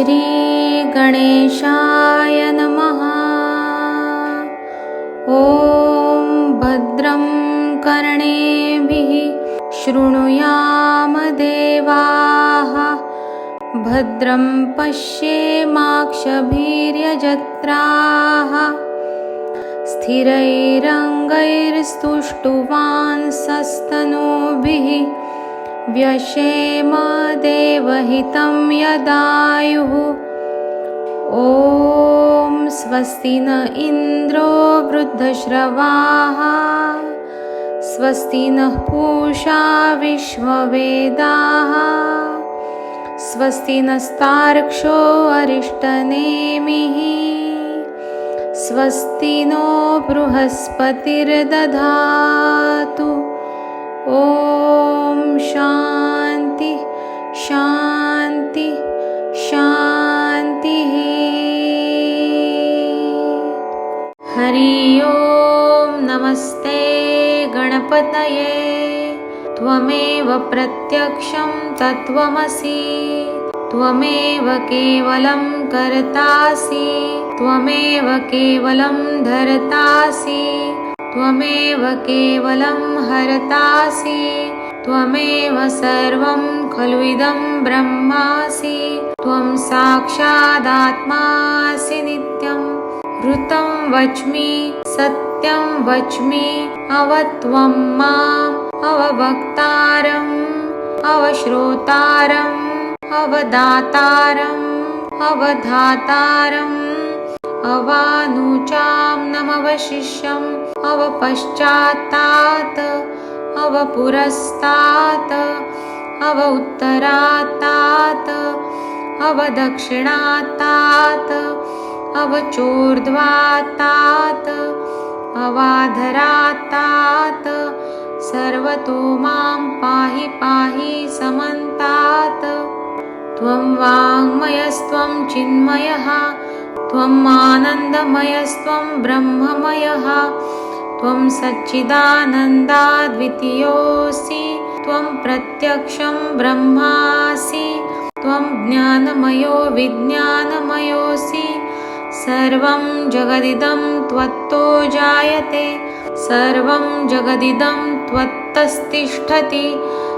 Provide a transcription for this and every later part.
श्रीगणेशाय नमः। ॐ भद्रं कर्णेभिः शृणुयाम देवाः, भद्रं पश्येमाक्षभिर्यजत्राः, स्थिरैरङ्गैस्तुष्टुवांसस्तनूभिः व्यशेम देवहितं यदायुः। ॐ स्वस्ति न इन्द्रो वृद्धश्रवाः, स्वस्ति नः पूषा विश्ववेदाः, स्वस्ति नस्तार्क्ष्यो अरिष्टनेमिः, स्वस्ति नो बृहस्पतिर्दधातु। ॐ शान्ति शान्ति शान्तिः। हरि ओं नमस्ते गणपतये। त्वमेव प्रत्यक्षं तत्त्वमसि, त्वमेव केवलं कर्तासि, त्वमेव केवलं धर्तासि, त्वमेव केवलं हरतासि, त्वमेव सर्वं खलु इदं ब्रह्मासि, त्वं साक्षादात्मासि नित्यं। ऋतं वच्मि सत्यं वच्मि, अवत्वं माम् अववक्तारम् अवश्रोतारम् अवदातारम् अवधातारम्, अवानुचां नमवशिष्यम् अवपश्चात्तात् अवपुरस्तात् अवउत्तरात्तात् अवदक्षिणात्तात् अवचोर्ध्वात्तात् अवाधरात्तात्, सर्वतो मां पाहि पाहि समन्तात्। त्वं वाङ्मयस्त्वं चिन्मयः, त्वम् आनन्दमयस्त्वं ब्रह्ममयः, त्वं सच्चिदानन्दाद्वितीयोऽसि, त्वं प्रत्यक्षं ब्रह्मासि, त्वं ज्ञानमयो विज्ञानमयोऽसि। सर्वं जगदिदं त्वत्तो जायते, सर्वं जगदिदं त्वत्तस्तिष्ठति,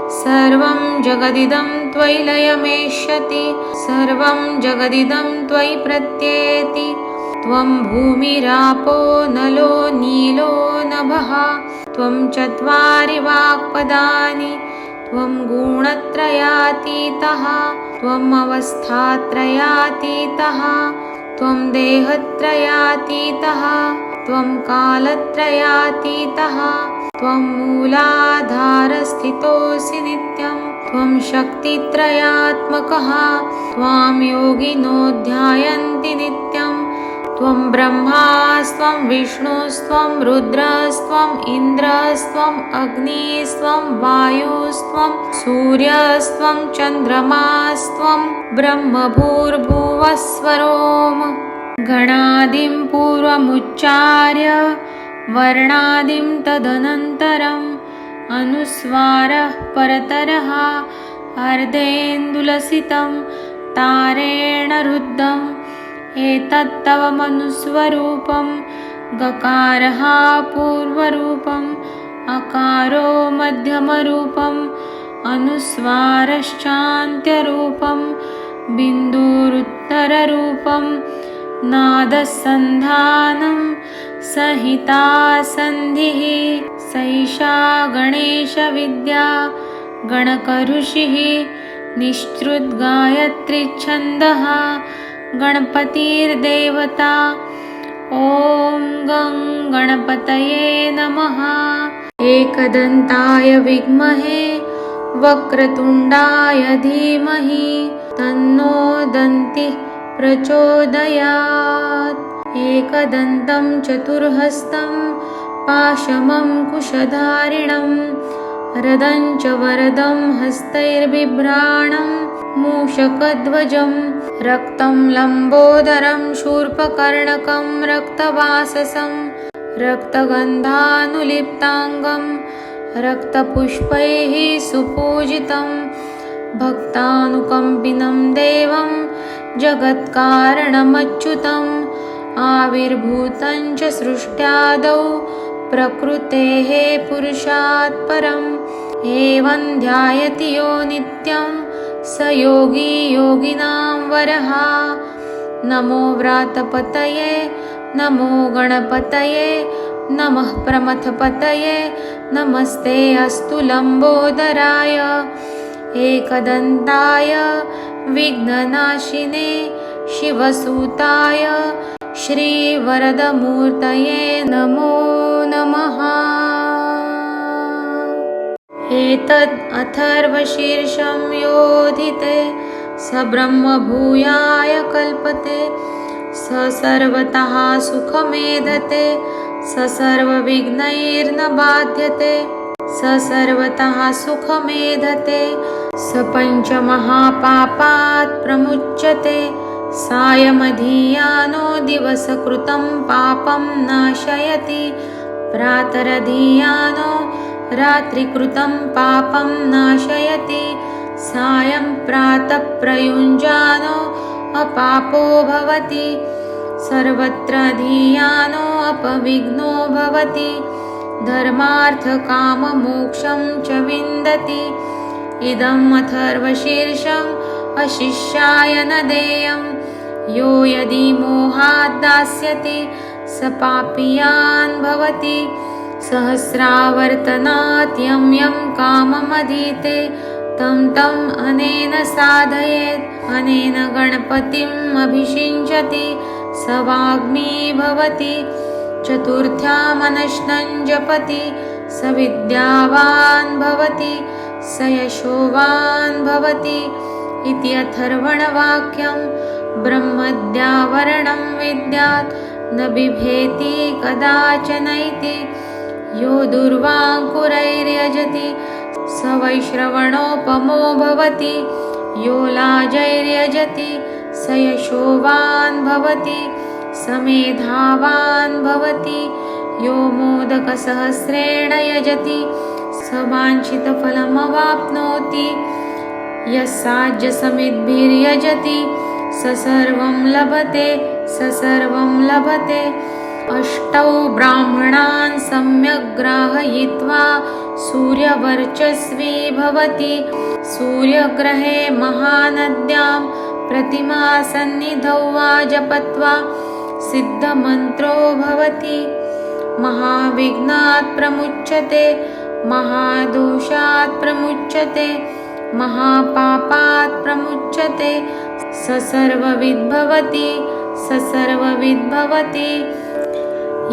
सर्वं जगदिदं त्वयि लयमेष्यति, सर्वं जगदिदं त्वयि प्रत्येति। त्वं भूमिरापो नलो नीलो नभः, त्वं चत्वारि वाक्पदानि, त्वं गुणत्रयातीतः, त्वम् अवस्थात्रयातीतः, त्वं देहत्रयातीतः, त्वं कालत्रयातीतः, त्वं मूलाधारस्थितोऽसि नित्यं, त्वं शक्तित्रयात्मकः, त्वां योगिनो ध्यायन्ति नित्यं। त्वं ब्रह्मास्त्वं विष्णुस्त्वं रुद्रस्त्वं इन्द्रस्त्वं अग्निस्त्वं वायुस्त्वं सूर्यस्त्वं चन्द्रमास्त्वं ब्रह्मभूर्भुवस्वरोम्। गणादिं पूर्वमुच्चार्य वर्णादिं तदनन्तरम्, अनुस्वारः परतरः अर्धेन्दुलसितं तारेण रुद्धम्। एतत्तव मनुस्वरूपं, गकारः पूर्वरूपम्, अकारो मध्यमरूपम्, अनुस्वारश्चान्त्यरूपं, बिन्दुरुत्तररूपं, नादसन्धानं सहिता सन्धिः। सैषा गणेशविद्या गणकऋषिः, निश्चृद्गायत्रीच्छन्दः गणपतिर्देवता। ॐ गं गणपतये नमः। एकदन्ताय विद्महे वक्रतुण्डाय धीमहि, तन्नो दन्तिः प्रचोदयात्। एकदन्तं चतुर्हस्तं पाशमं कुशधारिणं, रदं च वरदं हस्तैर्बिभ्राणं मूषकध्वजं, रक्तं लम्बोदरं शूर्पकर्णकं रक्तवाससं, रक्तगन्धानुलिप्ताङ्गं रक्तपुष्पैः सुपूजितं, भक्तानुकम्पिनं देवं जगत्कारणमच्युतम् आविर्भूतं च सृष्ट्यादौ प्रकृतेः पुरुषात् परम् एवं ध्यायति यो नित्यं स योगी योगिनां वरः। नमो व्रातपतये नमो गणपतये नमः प्रमथपतये नमस्ते अस्तु लम्बोदराय एकदन्ताय विघ्ननाशिने शिवसुताय श्रीवरदमूर्तये नमो नमः। एतद् अथर्वशीर्षं योऽधीते स ब्रह्मभूयाय कल्पते स सर्वतः सुखमेधते स सर्वविघ्नैर्न बाध्यते स सर्वतः सुखमेधते स पञ्चमहापापात् प्रमुच्यते सायमधीयानो दिवसकृतं पापं नाशयति प्रातरधीयानो रात्रिकृतं पापं नाशयति सायं प्रातः प्रयुञ्जानो अपापो भवति सर्वत्र धीयानो अपविघ्नो भवति धर्मार्थकाममोक्षं च विन्दति। इदम् अथर्वशीर्षम् अशिष्याय न देयं यो यदि मोहात् दास्यति स पापीयान् भवति सहस्रावर्तनात् यं यं काममधीते तं तं अनेन साधयेत् अनेन गणपतिम् अभिषिञ्चति स वाग्मी भवति चतुर्थ्यामनश्नं जपति स विद्यावान् भवति स यशोवान् भवति इति अथर्वणवाक्यं ब्रह्मद्यावरणं विद्यात् न बिभेति कदाचनैति यो दुर्वाङ्कुरैर्यजति स वैश्रवणोपमो भवति यो लाजैर्यजति स यशोवान् भवति स मेधावान् भवति यो मोदकसहस्रेण यजति स वाञ्छितफलमवाप्नोति यः साज्यसमिद्भिर्यजति स सर्वं लभते स सर्वं लभते। अष्टौ ब्राह्मणान् सम्यग् ग्राहयित्वा सूर्यवर्चस्वी भवति सूर्यग्रहे महानद्यां प्रतिमासन्निधौ वा जपत्वा सिद्धमन्त्रो भवति महाविघ्नात् प्रमुच्यते महादोषात् प्रमुच्यते महापापात् प्रमुच्यते स सर्वविद्भवति स सर्वविद्भवति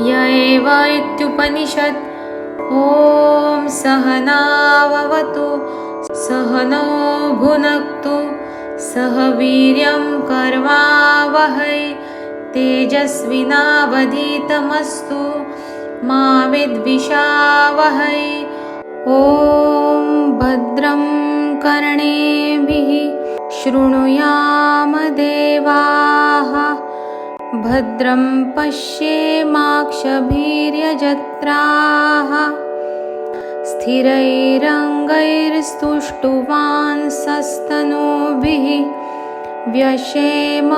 य एव इत्युपनिषत्। ॐ सहनाववतु सहनौ भुनक्तु सह वीर्यं कर्वावहै तेजस्विनावधीतमस्तु मा विद्विषावहै। ॐ भद्रं कर्णेभिः शृणुयाम देवाः भद्रं पश्येमाक्षभिर्यजत्राः स्थिरैरङ्गैस्तुष्टुवांसस्तनूभिः व्यशेम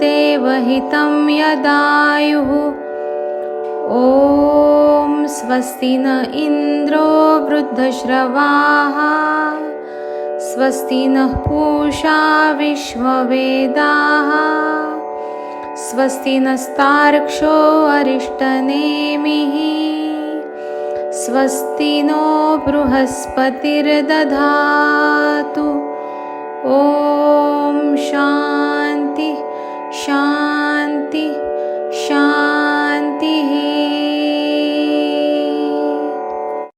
देवहितं यदायुः। ॐ स्वस्ति न इन्द्रो वृद्धश्रवाः स्वस्ति नः पूषा विश्ववेदाः स्वस्ति नस्तार्क्ष्यो अरिष्टनेमिः स्वस्ति नो बृहस्पतिर्दधातु। ॐ शान्ति शान्ति।